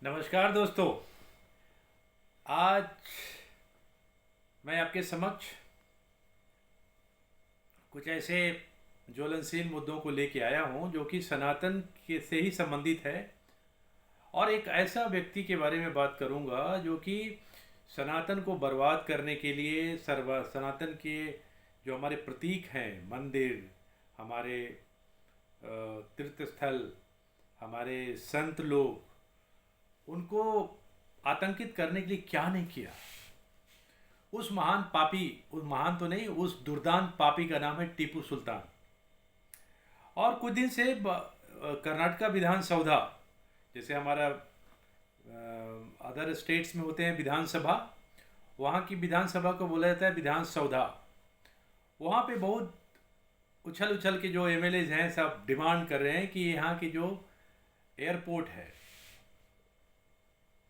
नमस्कार दोस्तों। आज मैं आपके समक्ष कुछ ऐसे ज्वलनशील मुद्दों को लेके आया हूं जो कि सनातन के से ही संबंधित है। और एक ऐसा व्यक्ति के बारे में बात करूंगा जो कि सनातन को बर्बाद करने के लिए सर्व सनातन के जो हमारे प्रतीक हैं, मंदिर, हमारे तीर्थ स्थल, हमारे संत लोग, उनको आतंकित करने के लिए क्या नहीं किया। उस महान पापी, उस महान तो नहीं, उस दुर्दांत पापी का नाम है टीपू सुल्तान। और कुछ दिन से कर्नाटका विधानसभा, जैसे हमारा अदर स्टेट्स में होते हैं विधानसभा, वहाँ की विधानसभा को बोला जाता है विधानसौधा। वहाँ पे बहुत उछल उछल के जो एमएलएज हैं सब डिमांड कर रहे हैं कि यहाँ की जो एयरपोर्ट है,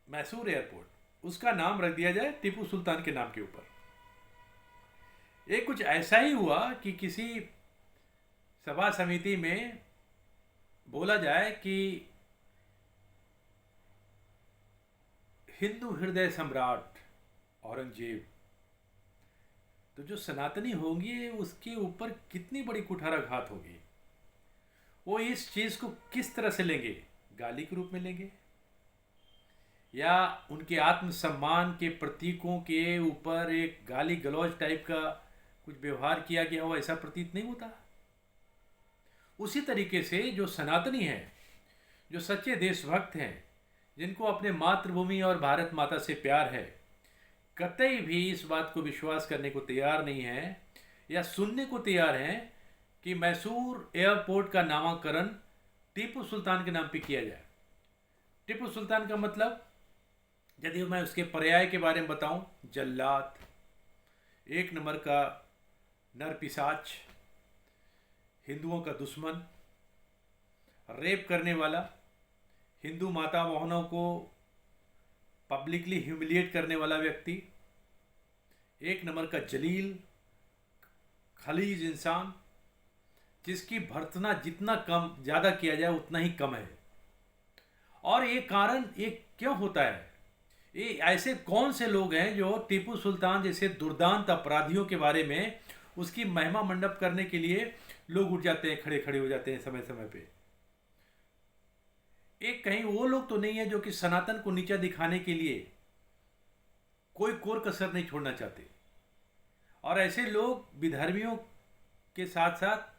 मैसूर एयरपोर्ट, उसका नाम रख दिया जाए टीपू सुल्तान के नाम के ऊपर। ये कुछ ऐसा ही हुआ कि किसी सभा समिति में बोला जाए कि हिंदू हृदय सम्राट औरंगजेब, तो जो सनातनी होंगी उसके ऊपर कितनी बड़ी कुठाराघात होगी। वो इस चीज़ को किस तरह से लेंगे? गाली के रूप में लेंगे, या उनके आत्मसम्मान के प्रतीकों के ऊपर एक गाली गलौज टाइप का कुछ व्यवहार किया गया हो, ऐसा प्रतीत नहीं होता। उसी तरीके से जो सनातनी हैं, जो सच्चे देशभक्त हैं, जिनको अपने मातृभूमि और भारत माता से प्यार है, कतई भी इस बात को विश्वास करने को तैयार नहीं है या सुनने को तैयार हैं कि मैसूर एयरपोर्ट का नामकरण टीपू सुल्तान के नाम पे किया जाए। टीपू सुल्तान का मतलब, यदि मैं उसके पर्याय के बारे में बताऊं, जल्लाद, एक नंबर का नर पिशाच, हिंदुओं का दुश्मन, रेप करने वाला, हिंदू माता बहनों को पब्लिकली ह्यूमिलिएट करने वाला व्यक्ति, एक नंबर का जलील खलीज इंसान, जिसकी भर्तना जितना कम ज़्यादा किया जाए उतना ही कम है। और ये कारण ये क्यों होता है? ये ऐसे कौन से लोग हैं जो टीपू सुल्तान जैसे दुर्दांत अपराधियों के बारे में उसकी महिमा मंडप करने के लिए लोग उठ जाते हैं, खड़े खड़े हो जाते हैं समय समय पे। एक कहीं वो लोग तो नहीं है जो कि सनातन को नीचा दिखाने के लिए कोई कोर कसर नहीं छोड़ना चाहते। और ऐसे लोग विधर्मियों के साथ साथ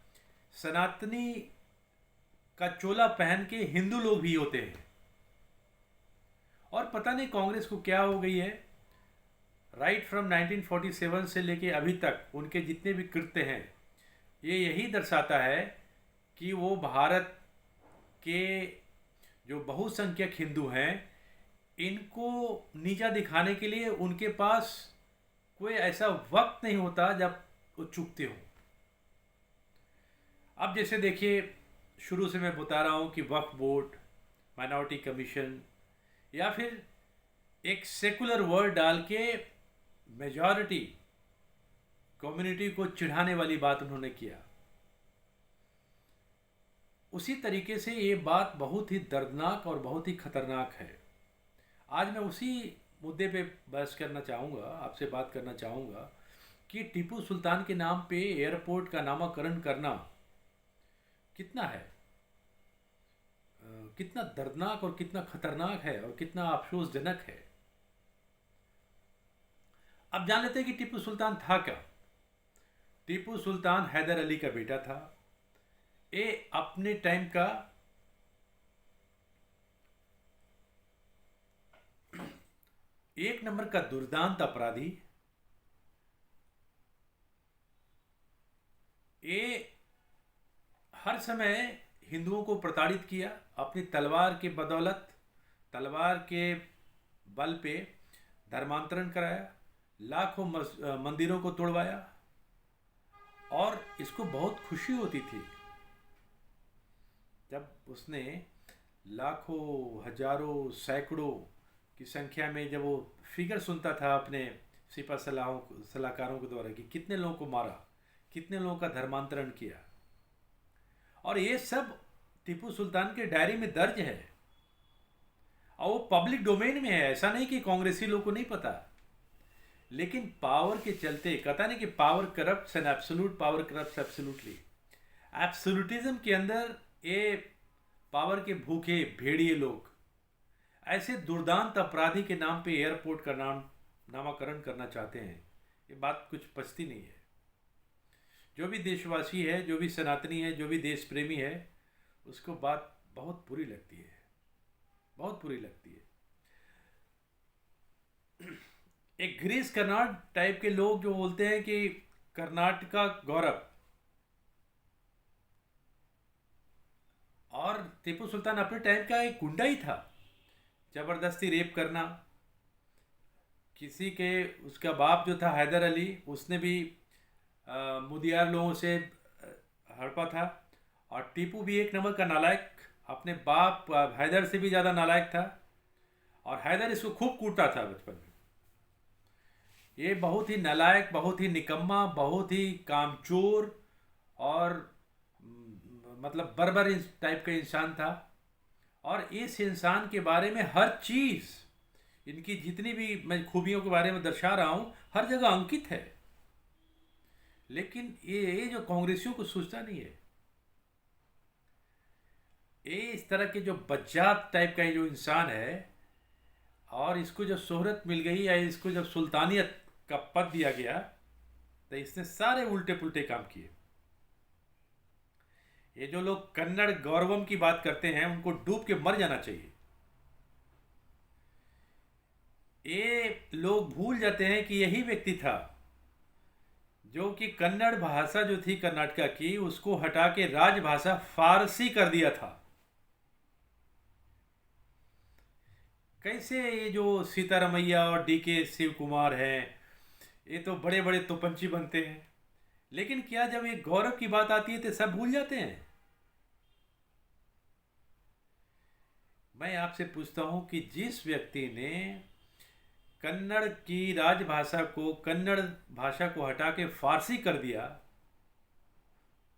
सनातनी का चोला पहन के हिंदू लोग भी होते हैं। और पता नहीं कांग्रेस को क्या हो गई है, राइट फ्रॉम 1947 से लेके अभी तक उनके जितने भी कृत्य हैं, ये यही दर्शाता है कि वो भारत के जो बहुसंख्यक हिंदू हैं, इनको नीचा दिखाने के लिए उनके पास कोई ऐसा वक्त नहीं होता जब वो चुकते हों। अब जैसे देखिए, शुरू से मैं बता रहा हूँ कि वक्फ बोर्ड, माइनॉरिटी कमीशन, या फिर एक सेकुलर वर्ड डाल के मेजॉरिटी कम्युनिटी को चिढ़ाने वाली बात उन्होंने किया। उसी तरीके से ये बात बहुत ही दर्दनाक और बहुत ही खतरनाक है। आज मैं उसी मुद्दे पे बहस करना चाहूँगा, आपसे बात करना चाहूँगा कि टीपू सुल्तान के नाम पे एयरपोर्ट का नामकरण करना कितना है, कितना दर्दनाक और कितना खतरनाक है और कितना अफसोसजनक है। अब जान लेते हैं कि टीपू सुल्तान था क्या। टीपू सुल्तान हैदर अली का बेटा था। ये अपने टाइम का एक नंबर का दुर्दांत अपराधी। ये हर समय हिंदुओं को प्रताड़ित किया अपनी तलवार के बदौलत, तलवार के बल पे धर्मांतरण कराया, लाखों मंदिरों को तोड़वाया। और इसको बहुत खुशी होती थी जब उसने लाखों, हजारों, सैकड़ों की संख्या में जब वो फिगर सुनता था अपने सिपा सलाहकारों के द्वारा कि कितने लोगों को मारा, कितने लोगों का धर्मांतरण किया। और ये सब टीपू सुल्तान के डायरी में दर्ज है। और वो पब्लिक डोमेन में है, ऐसा नहीं कि कांग्रेसी लोग को नहीं पता। लेकिन पावर के चलते कहता नहीं कि power corrupts and absolute power corrupts absolutely. Absolutism के अंदर ये पावर के भूखे भेड़िए लोग ऐसे दुर्दांत अपराधी के नाम पे एयरपोर्ट का नामाकरण करना चाहते हैं। ये बात कुछ पचती नहीं है। जो भी देशवासी है, जो भी सनातनी है, जो भी देश प्रेमी है, उसको बात बहुत बुरी लगती है, बहुत बुरी लगती है। एक गिरीश कर्नाड टाइप के लोग जो बोलते हैं कि कर्नाटक का गौरव, और टीपू सुल्तान अपने टाइम का एक गुंडा ही था। जबरदस्ती रेप करना, किसी के, उसका बाप जो था हैदर अली, उसने भी मुदियार लोगों से हड़पा था। और टीपू भी एक नंबर का नालायक, अपने बाप हैदर से भी ज़्यादा नालायक था। और हैदर इसको खूब कूटता था बचपन में। ये बहुत ही नालायक, बहुत ही निकम्मा, बहुत ही कामचोर और मतलब बर्बर टाइप का इंसान था। और इस इंसान के बारे में हर चीज़, इनकी जितनी भी मैं खूबियों के बारे में दर्शा रहा हूँ, हर जगह अंकित है। लेकिन ये जो कांग्रेसियों को सोचता नहीं है, ये इस तरह के जो बज्जात टाइप का जो इंसान है, और इसको जब शोहरत मिल गई या इसको जब सुल्तानियत का पद दिया गया, तो इसने सारे उल्टे पुल्टे काम किए। ये जो लोग कन्नड़ गौरवम की बात करते हैं, उनको डूब के मर जाना चाहिए। ये लोग भूल जाते हैं कि यही व्यक्ति था जो कि कन्नड़ भाषा जो थी कर्नाटका की, उसको हटा के राजभाषा फारसी कर दिया था। कैसे ये जो सीतारमैया और डीके शिव कुमार हैं, ये तो बड़े बड़े तोपंची बनते हैं, लेकिन क्या जब ये गौरव की बात आती है तो सब भूल जाते हैं। मैं आपसे पूछता हूं कि जिस व्यक्ति ने कन्नड़ की राजभाषा को, कन्नड़ भाषा को हटा के फारसी कर दिया,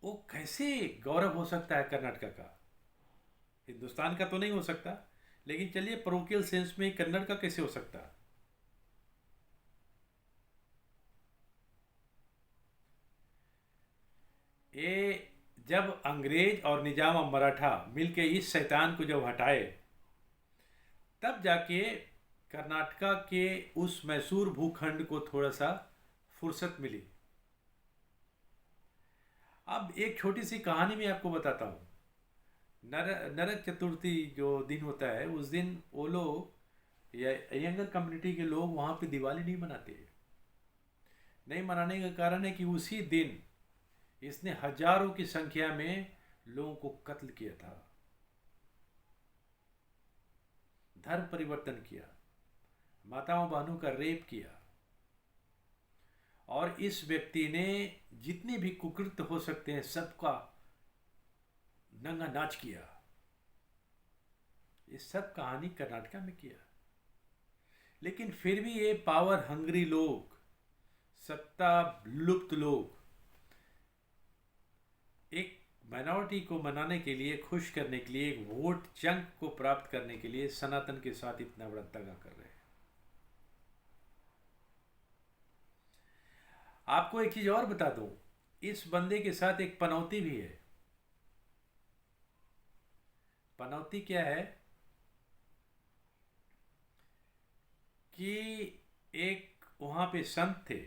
वो कैसे गौरव हो सकता है कर्नाटक का? हिंदुस्तान का तो नहीं हो सकता, लेकिन चलिए पैरोकियल सेंस में कन्नड़ का कैसे हो सकता है? ये जब अंग्रेज और निजाम और मराठा मिलके इस शैतान को जब हटाए, तब जाके कर्नाटका के उस मैसूर भूखंड को थोड़ा सा फुर्सत मिली। अब एक छोटी सी कहानी मैं आपको बताता हूँ। नरक चतुर्थी जो दिन होता है, उस दिन वो लोग या यंगर कम्युनिटी के लोग वहाँ पे दिवाली नहीं मनाते। नहीं मनाने का कारण है कि उसी दिन इसने हजारों की संख्या में लोगों को कत्ल किया था, धर्म परिवर्तन किया, माताओं बहनों का रेप किया। और इस व्यक्ति ने जितने भी कुकृत्य हो सकते हैं सबका नंगा नाच किया। ये सब कहानी कर्नाटका में किया। लेकिन फिर भी ये पावर हंग्री लोग, सत्ता लुप्त लोग, एक माइनॉरिटी को मनाने के लिए, खुश करने के लिए, एक वोट चंक को प्राप्त करने के लिए सनातन के साथ इतना बड़ा दगा कर रहे हैं। आपको एक चीज और बता दूं, इस बंदे के साथ एक पनौती भी है। पनौती क्या है कि एक वहां पे संत थे।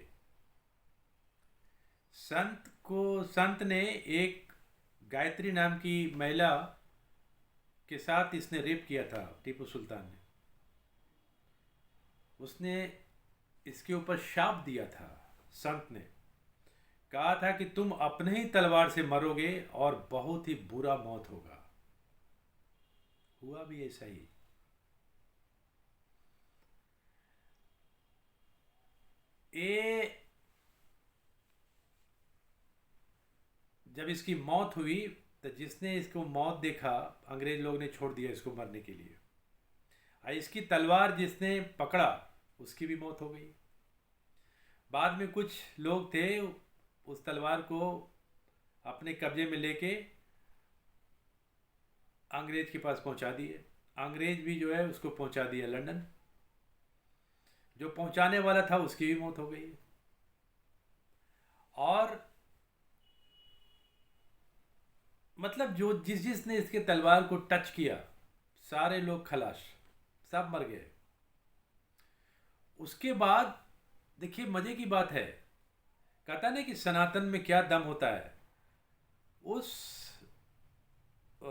संत ने एक गायत्री नाम की महिला के साथ इसने रेप किया था, टीपू सुल्तान ने। उसने इसके ऊपर शाप दिया था। संत ने कहा था कि तुम अपने ही तलवार से मरोगे और बहुत ही बुरा मौत होगा। हुआ भी ऐसा ही। ये जब इसकी मौत हुई तो जिसने इसको मौत देखा, अंग्रेज लोग ने छोड़ दिया इसको मरने के लिए। और इसकी तलवार जिसने पकड़ा, उसकी भी मौत हो गई। बाद में कुछ लोग थे उस तलवार को अपने कब्जे में लेके अंग्रेज के पास पहुंचा दिए। अंग्रेज भी जो है उसको पहुंचा दिया लंदन। जो पहुंचाने वाला था उसकी भी मौत हो गई। और मतलब जो जिसने इसके तलवार को टच किया, सारे लोग खलास, सब मर गए। उसके बाद देखिए मजे की बात है, कहता नहीं कि सनातन में क्या दम होता है। उस अ,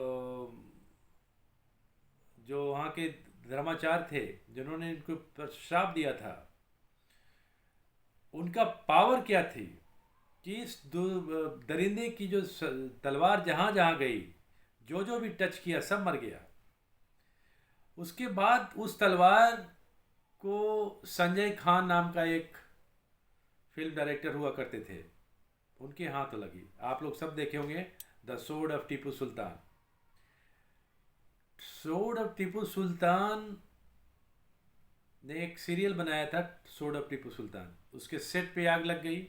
जो वहाँ के धर्माचार्य थे जिन्होंने इनको श्राप दिया था, उनका पावर क्या थी कि इस दरिंदे की जो तलवार जहाँ जहाँ गई, जो जो भी टच किया सब मर गया। उसके बाद उस तलवार को संजय खान नाम का एक फिल्म डायरेक्टर हुआ करते थे, उनके हाथ लगी। आप लोग सब देखे होंगे the sword of Tipu Sultan. Sword of Tipu Sultan ने एक सीरियल बनाया था, सोर्ड ऑफ टीपू सुल्तान। उसके सेट पे आग लग गई।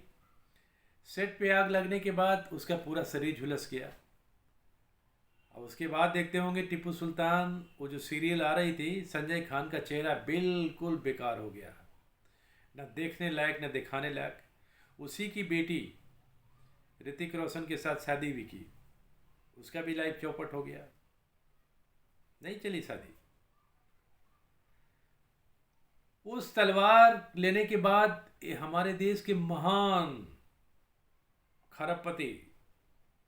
सेट पे आग लगने के बाद उसका पूरा शरीर झुलस गया। और उसके बाद देखते होंगे टीपू सुल्तान, वो जो सीरियल आ रही थी, संजय खान का चेहरा बिल्कुल बेकार हो गया, न देखने लायक न दिखाने लायक। उसी की बेटी ऋतिक रोशन के साथ शादी भी की, उसका भी लाइफ चौपट हो गया, नहीं चली शादी। उस तलवार लेने के बाद हमारे देश के महान खरबपति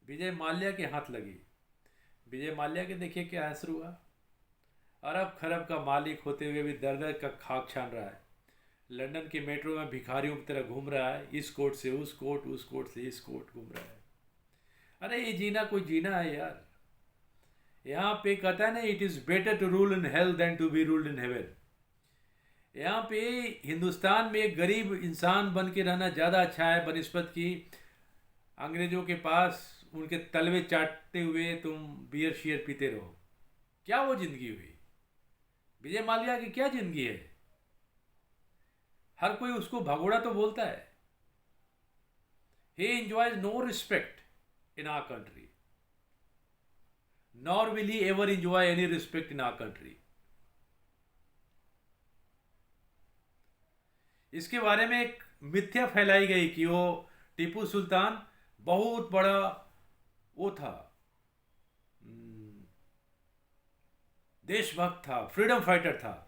विजय माल्या के हाथ लगी। विजय माल्या के देखिए क्या असर हुआ। अरब खरब का मालिक होते हुए भी दर दर का खाक छान रहा है। लंदन के मेट्रो में भिखारियों की तरह घूम रहा है, इस कोर्ट से उस कोर्ट, उस कोर्ट से इस कोर्ट घूम रहा है। अरे ये जीना कोई जीना है यार। यहाँ पे कहता है ना, it is better to rule in hell than to be ruled in heaven. यहाँ पे हिंदुस्तान में एक गरीब इंसान बन के रहना ज़्यादा अच्छा है बनिस्बत की अंग्रेज़ों के पास उनके तलवे चाटते हुए तुम बियर शियर पीते रहो। क्या वो ज़िंदगी हुई? विजय माल्या की क्या ज़िंदगी है? हर कोई उसको भगोड़ा तो बोलता है। ही enjoys no respect in our country, nor will he ever enjoy any respect in our country. इसके बारे में एक मिथ्या फैलाई गई कि वो टीपू सुल्तान बहुत बड़ा वो था, देशभक्त था, फ्रीडम फाइटर था।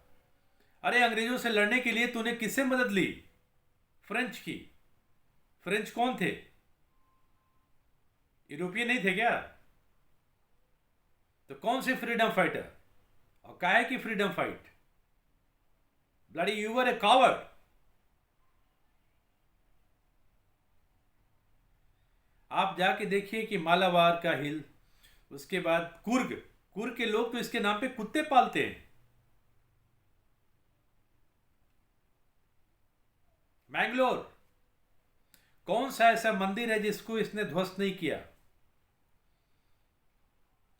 अरे अंग्रेजों से लड़ने के लिए तूने किससे मदद ली? फ्रेंच की। फ्रेंच कौन थे? यूरोपियन नहीं थे क्या? तो कौन से फ्रीडम फाइटर और काहे की freedom fight? Bloody you were a coward. आप जाके देखिए कि मालाबार का हिल, उसके बाद कुर्ग, कुर्ग के लोग तो इसके नाम पे कुत्ते पालते हैं। मैंगलोर, कौन सा ऐसा मंदिर है जिसको इसने ध्वस्त नहीं किया?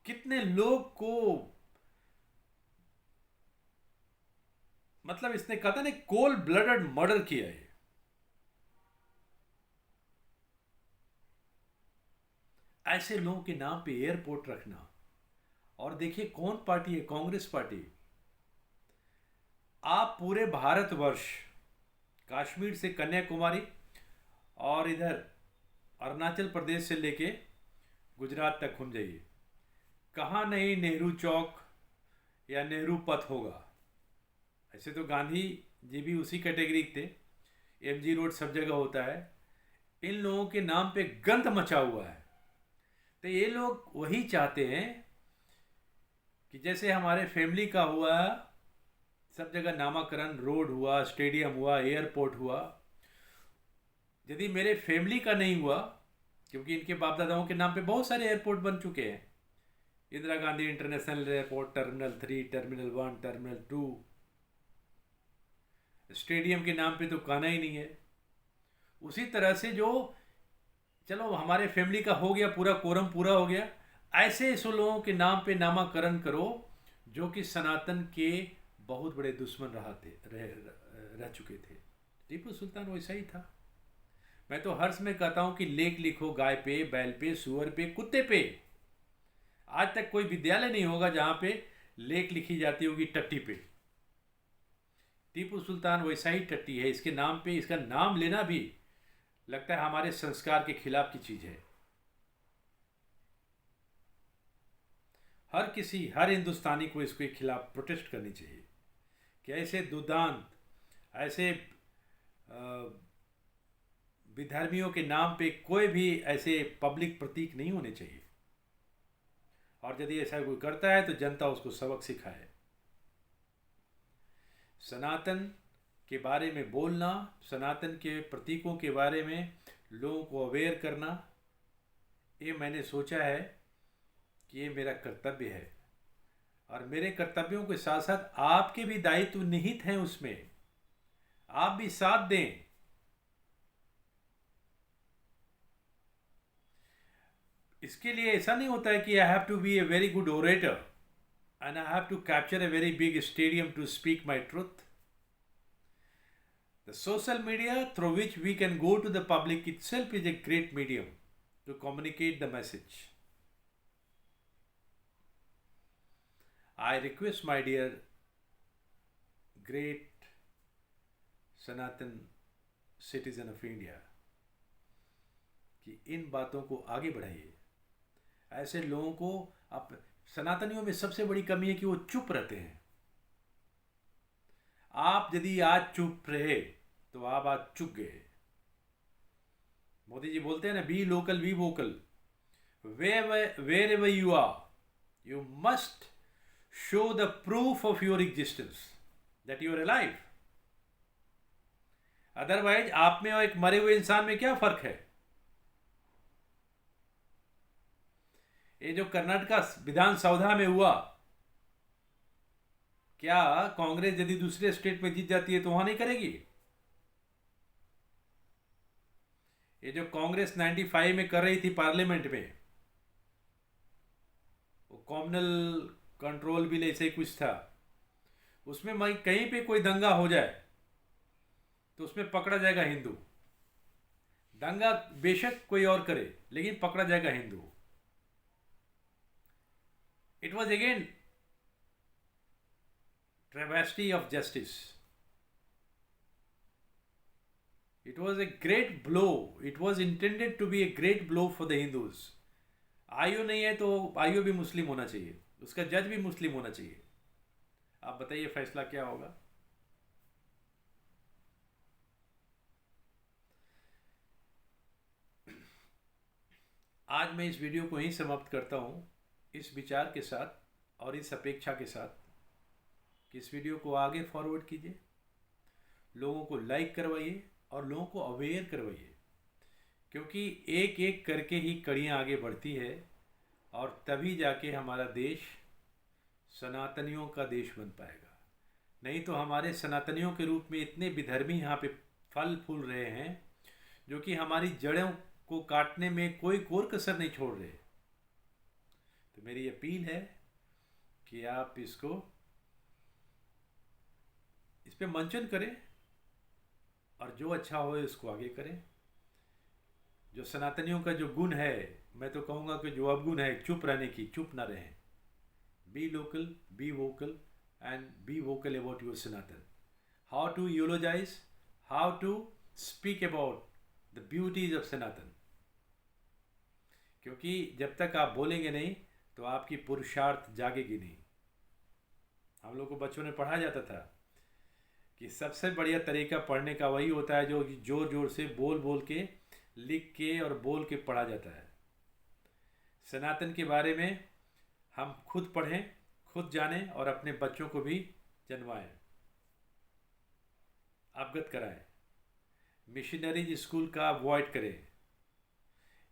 कितने लोग को मतलब इसने कहता नहीं कोल्ड ब्लडेड मर्डर किया है। ऐसे लोगों के नाम पे एयरपोर्ट रखना। और देखिए कौन पार्टी है? कांग्रेस पार्टी। आप पूरे भारतवर्ष, कश्मीर से कन्याकुमारी और इधर अरुणाचल प्रदेश से लेके गुजरात तक घूम जाइए, कहाँ नहीं नेहरू चौक या नेहरू पथ होगा। ऐसे तो गांधी जी भी उसी कैटेगरी थे, एमजी रोड सब जगह होता है। इन लोगों के नाम पे गंद मचा हुआ है। तो ये लोग वही चाहते हैं कि जैसे हमारे फैमिली का हुआ, सब जगह नामाकरण, रोड हुआ, स्टेडियम हुआ, एयरपोर्ट हुआ, यदि मेरे फैमिली का नहीं हुआ, क्योंकि इनके बाप दादाओं के नाम पे बहुत सारे एयरपोर्ट बन चुके हैं। Indira Gandhi international airport, terminal 3, terminal 1, terminal 2। Stadium के नाम पे तो कहना ही नहीं है। उसी तरह से जो, चलो हमारे फैमिली का हो गया, पूरा कोरम पूरा हो गया, ऐसे ऐसे लोगों के नाम पे नामाकरण करो जो कि सनातन के बहुत बड़े दुश्मन रह चुके थे। टीपू सुल्तान वैसा ही था। मैं तो हर्ष में कहता हूँ कि लेख लिखो गाय पे, बैल पे, सुअर पे, कुत्ते पे। आज तक कोई विद्यालय नहीं होगा जहाँ पे लेख लिखी जाती होगी टट्टी पे। टीपू सुल्तान वैसा ही टट्टी है, इसके नाम पे इसका नाम लेना भी लगता है हमारे संस्कार के खिलाफ की चीज़ है। हर हिंदुस्तानी को इसके खिलाफ प्रोटेस्ट करनी चाहिए कि ऐसे दुर्दांत, ऐसे विधर्मियों के नाम पे कोई भी ऐसे पब्लिक प्रतीक नहीं होने चाहिए, और यदि ऐसा कोई करता है तो जनता उसको सबक सिखाए। सनातन के बारे में बोलना, सनातन के प्रतीकों के बारे में लोगों को अवेयर करना, ये मैंने सोचा है कि ये मेरा कर्तव्य है, और मेरे कर्तव्यों के साथ साथ आपके भी दायित्व निहित हैं उसमें, आप भी साथ दें। इसके लिए ऐसा नहीं होता है कि I have to be a very good orator and I have to capture a very big stadium to speak my truth. The social media through which we can go to the public itself is a great medium to communicate the message. I request my dear great Sanatan citizen of India कि इन बातों को आगे बढ़ाइए। ऐसे लोगों को आप, सनातनियों में सबसे बड़ी कमी है कि वो चुप रहते हैं। आप यदि आज चुप रहे तो आप आज चुप गए। मोदी जी बोलते हैं ना, be local be vocal, wherever you are you must show the proof of your existence that you are alive. Otherwise आप में और एक मरे हुए इंसान में क्या फर्क है? ये जो कर्नाटक विधानसभा में हुआ, क्या कांग्रेस यदि दूसरे स्टेट में जीत जाती है तो वहां नहीं करेगी? ये जो कांग्रेस 95 में कर रही थी पार्लियामेंट में, वो कॉमनल कंट्रोल बिल ऐसे ही कुछ था, उसमें कहीं पे कोई दंगा हो जाए तो उसमें पकड़ा जाएगा हिंदू। दंगा बेशक कोई और करे लेकिन पकड़ा जाएगा Hindu. It was again travesty of justice. It was a great blow. It was intended to be a great blow for the Hindus. आयु नहीं है तो आयु भी मुस्लिम होना चाहिए, उसका जज भी मुस्लिम होना चाहिए। आप बताइए फैसला क्या होगा? आज मैं इस वीडियो को यहीं समाप्त करता हूँ, इस विचार के साथ और इस अपेक्षा के साथ कि इस वीडियो को आगे फॉरवर्ड कीजिए, लोगों को लाइक करवाइए और लोगों को अवेयर करवाइए, क्योंकि एक एक करके ही कड़ियाँ आगे बढ़ती है और तभी जाके हमारा देश सनातनियों का देश बन पाएगा। नहीं तो हमारे सनातनियों के रूप में इतने विधर्मी यहाँ पे फल फूल रहे हैं जो कि हमारी जड़ों को काटने में कोई कोर कसर नहीं छोड़ रहे। तो मेरी अपील है कि आप इस पे मंचन करें और जो अच्छा हो इसको आगे करें। जो सनातनियों का जो गुण है, मैं तो कहूँगा कि जो अवगुण है चुप रहने की, चुप ना रहें। Be local, be vocal and be vocal about your Sanatan. How to eulogize, how to speak about the beauties of Sanatan. क्योंकि जब तक आप बोलेंगे नहीं तो आपकी पुरुषार्थ जागेगी नहीं। हम लोग को बच्चों ने पढ़ाया जाता था कि सबसे बढ़िया तरीका पढ़ने का वही होता है जो जोर जोर से बोल बोल के, लिख के और बोल के पढ़ा जाता है। सनातन के बारे में हम खुद पढ़ें, खुद जानें और अपने बच्चों को भी जनवाएं, अवगत कराएं। मिशनरीज स्कूल का अवॉइड करें।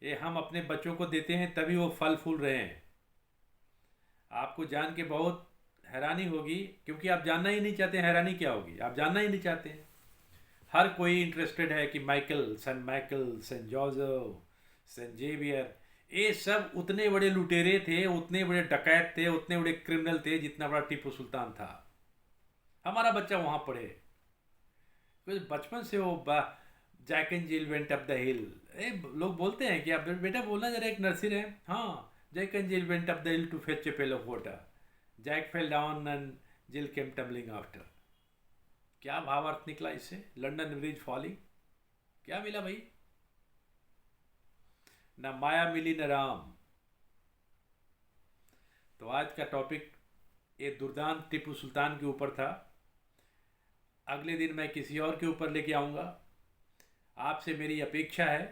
ये हम अपने बच्चों को देते हैं तभी वो फल फूल रहे हैं। आपको जान के बहुत हैरानी होगी, क्योंकि आप जानना ही नहीं चाहते हैरानी क्या होगी, आप जानना ही नहीं चाहते हैं। हर कोई इंटरेस्टेड है कि Michael, saint Joseph, saint Xavier, ये सब उतने बड़े लुटेरे थे, उतने बड़े डकैत थे, उतने बड़े क्रिमिनल थे जितना बड़ा टीपू सुल्तान था। हमारा बच्चा वहाँ पढ़े, कुछ बचपन से वो Jack and Jill went up the hill. लोग बोलते हैं कि आप बेटा बोलना जरा, एक नर्सरी है, हाँ, Jack and Jill went up the hill to fetch a pail of water. Jack fell down and Jill came tumbling after. क्या भावार्थ निकला इससे? लंदन ब्रिज फॉलिंग, क्या मिला भाई? न माया मिली न राम। तो आज का टॉपिक ये दुर्दांत टीपू सुल्तान के ऊपर था। अगले दिन मैं किसी और के ऊपर लेके आऊँगा। आपसे मेरी अपेक्षा है,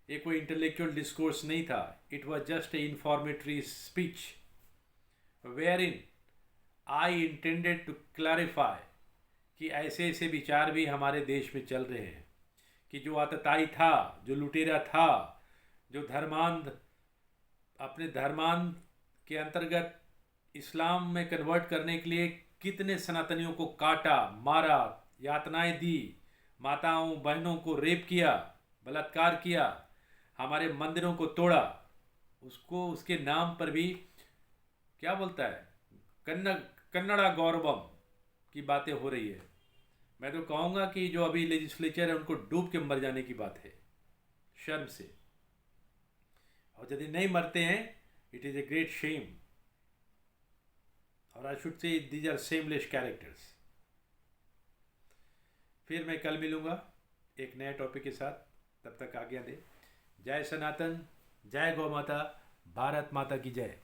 ये कोई इंटेलेक्चुअल डिस्कोर्स नहीं था, it was just a informatory speech wherein I intended to clarify कि ऐसे ऐसे विचार भी हमारे देश में चल रहे हैं कि जो आतताई था, जो लुटेरा था, जो धर्मांध अपने धर्मांध के अंतर्गत इस्लाम में कन्वर्ट करने के लिए कितने सनातनियों को काटा, मारा, यातनाएं दी, माताओं बहनों को रेप किया, बलात्कार किया, हमारे मंदिरों को तोड़ा, उसको उसके नाम पर भी क्या बोलता है, कन्नड़ा गौरवम की बातें हो रही है। मैं तो कहूँगा कि जो अभी लेजिस्लेचर है उनको डूब के मर जाने की बात है, शर्म से। और यदि नहीं मरते हैं, it is a great shame, और I should say these are seamless characters. फिर मैं कल मिलूँगा एक नए टॉपिक के साथ, तब तक आज्ञा दे। जय सनातन, जय गौ माता, भारत माता की जय।